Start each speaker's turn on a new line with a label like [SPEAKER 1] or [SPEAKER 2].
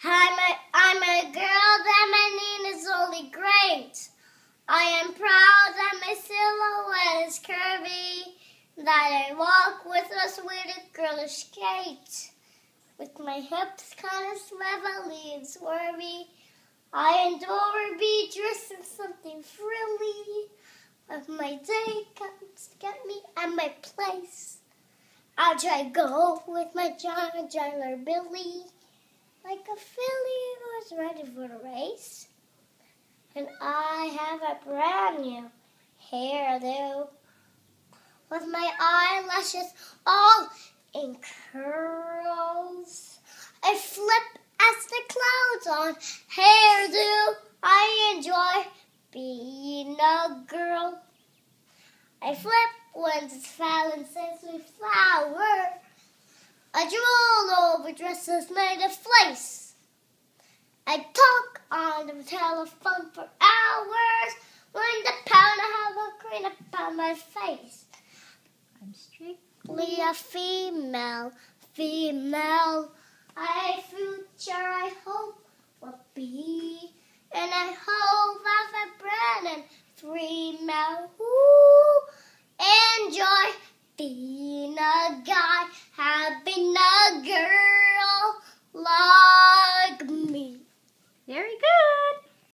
[SPEAKER 1] I'm a girl that my name is Oli Great. I am proud that my silhouette is curvy, that I walk with a sweet girlish gait. With my hips kind of swivelly and swervy, I adore be dressed in something frilly. If my day comes to get me at my place, I'll try go with my giant Billy, like a filly who's ready for the race. And I have a brand new hairdo, with my eyelashes all in curls. I flip as the clouds on hairdo. I enjoy being a girl. I flip when it's silences with flower. I drool over dresses made of lace. I talk on the telephone for hours when the pound have a grin upon my face. I'm strictly a female. I future I hope will be, and I hope I've a brand and 3 male. Enjoy the